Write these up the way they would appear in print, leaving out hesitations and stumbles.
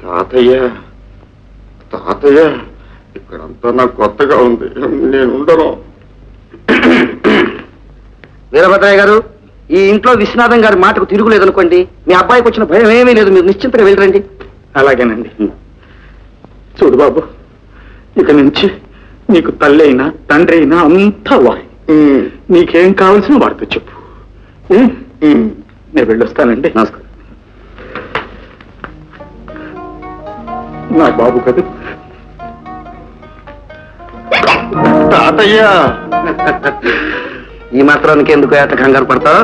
తాతయ్య తాతయ్య ఇక్కడంతా నాకు కొత్తగా ఉంది, నేను ఉండను. వీరభద్రయ్య గారు, ఈ ఇంట్లో విశ్వనాథం గారి మాటకు తిరుగులేదనుకోండి. మీ అబ్బాయికి వచ్చిన భయం ఏమీ లేదు, మీరు నిశ్చింతగా వెళ్ళరండి. అలాగేనండి. చూడు బాబు, ఇక నుంచి నీకు తల్లి అయినా తండ్రి అయినా అంతా వాయి. నీకేం కావాల్సిన వాడితో చెప్పు. నేను వెళ్ళొస్తానండి. నమస్కారం. నా బాబు కదా తాతయ్య. ఈ మాత్రానికి ఎందుకు ఏట కంగారు పడతావు?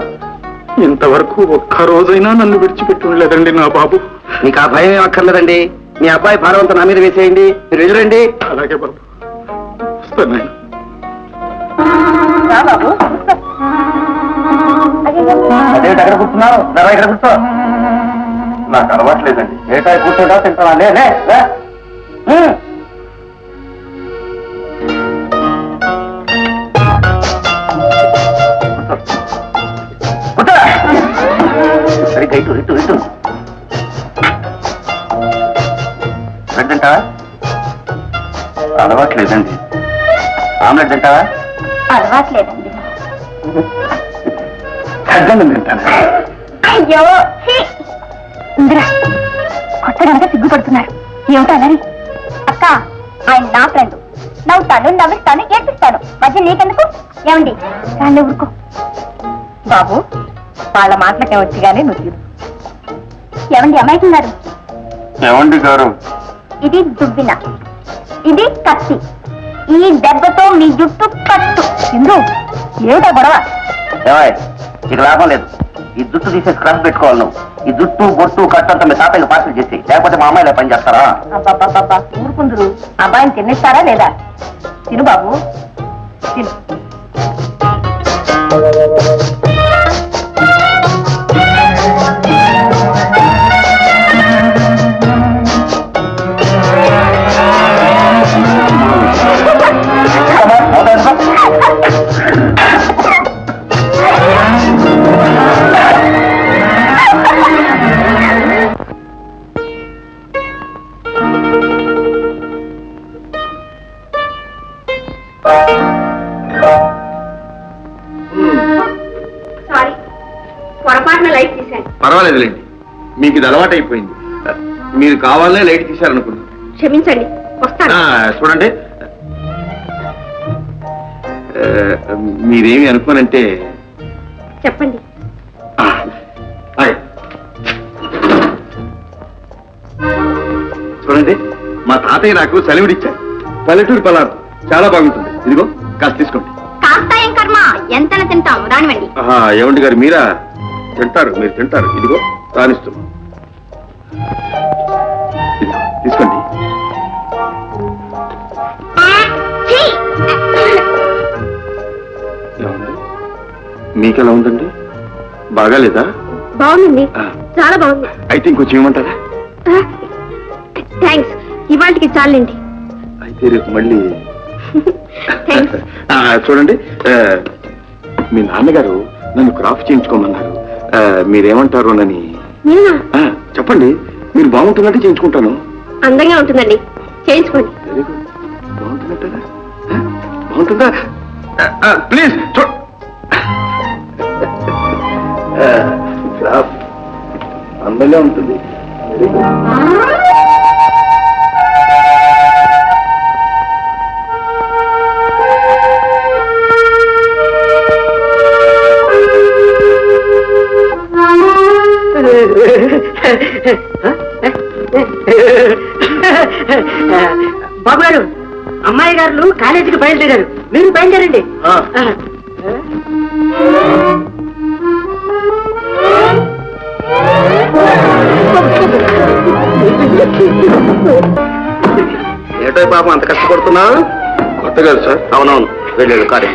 ఇంతవరకు ఒక్క రోజైనా నన్ను విడిచిపెట్టి ఉండలేదండి నా బాబు. మీకు ఆ భయం ఏం అక్కర్లేదండి. మీ అబ్బాయి భారం అంతా నా మీద వేసేయండి, మీరు వెళ్ళరండి. అలాగే బాబు, వస్తాను. అదేమిటి అక్కడ కూర్చున్నావు? ఇక్కడ కూర్చో. నాకు అలవాట్లేదండి. ఏటా కూర్చోటా తింటావా? సరిగ్గా ఇటు ఇటు ఇటు. బ్రెడ్ తింటావా? అలవాట్లేదండి. ఆమ్లెట్ తింటావా? అలవాట్లేదండి. అడ్డం తింటాను. అయ్యో ఇందిరా, కొత్తగా సిగ్గుపడుతున్నారు. ఏమిటో అలరి? అక్క, ఆయన నా ఫ్రెండ్. నవ్వుతాను, నవ్విస్తాను, ఏడ్పిస్తాను. మధ్య నీకెందుకు? ఏమండి రాళ్ళు ఊరుకో. బాబు, వాళ్ళ మాటలకే వచ్చి కానీ నువ్వు. ఏమండి అమ్మాయికున్నారు? ఏమండి గారు? ఇది దుబ్బిన, ఇది కత్తి. ఈ దెబ్బతో మీ జుట్టు కట్టు. ఇందు ఏమిటా గొడవ? ఇక లాభం లేదు. ఈ జుట్టు తీసే స్క్రబ్ పెట్టుకోవాలి నువ్వు. ఈ జుట్టు బొట్టు కట్టు అంతా మీ తాతయ్య పార్సల్ చేసి, లేకపోతే మా అమ్మాయిలా పని చేస్తారా? అబ్బాబ్బాబ్బా, ఊరుకుందరు. అబ్బాయిని తినేస్తారా లేదా? తిను బాబు, తిను. సారీ, పొరపాటున లైట్ తీశాను. పర్వాలేదులేండి, మీకు ఇది అలవాటు అయిపోయింది. మీరు కావాలనే లైట్ తీశారనుకున్నాను. క్షమించండి, వస్తాను. చూడండి, మీరేమి అనుకోనంటే చెప్పండి. చూడండి, మా తాతయ్య నాకు సెలవుడిచ్చారు. పల్లెటూరు పలారం చాలా బాగుంటుంది. ఇదిగో కాస్త తీసుకోండి. కాస్త ఏం కర్మ, ఎంతన తింటాం, రానివ్వండి. ఏమండి గారు, మీరా తింటారు? మీరు తింటారు. ఇదిగో రానిస్తున్నాం, తీసుకోండి. మీకెలా ఉందండి? బాగాలేదా? బాగుంది, చాలా బాగుంది. అయితే ఇంకొంచెం ఏమంటారా? థ్యాంక్స్, ఇవాళకి చాలండి. అయితే రేపు మళ్ళీ. చూడండి, మీ నాన్నగారు నన్ను క్రాఫ్ చేయించుకోమన్నారు. మీరేమంటారోనని. చెప్పండి, మీరు బాగుంటుందంటే చేయించుకుంటాను. అందంగా ఉంటుందండి, చేయించుకోండి. Very good. బాగుంటుందంటారా? బాగుంటుందా? ప్లీజ్ క్రాఫ్ అందంగా ఉంటుంది. Very good. బాబు గారు, అమ్మాయి గారు కాలేజీకి బయలుదేరారు. మీరు బయలుదేరండి. ఏటో పాపం అంత కష్టపడుతున్నావు? కొత్త కాదు సార్. అవునవును, వెళ్ళాడు కారే.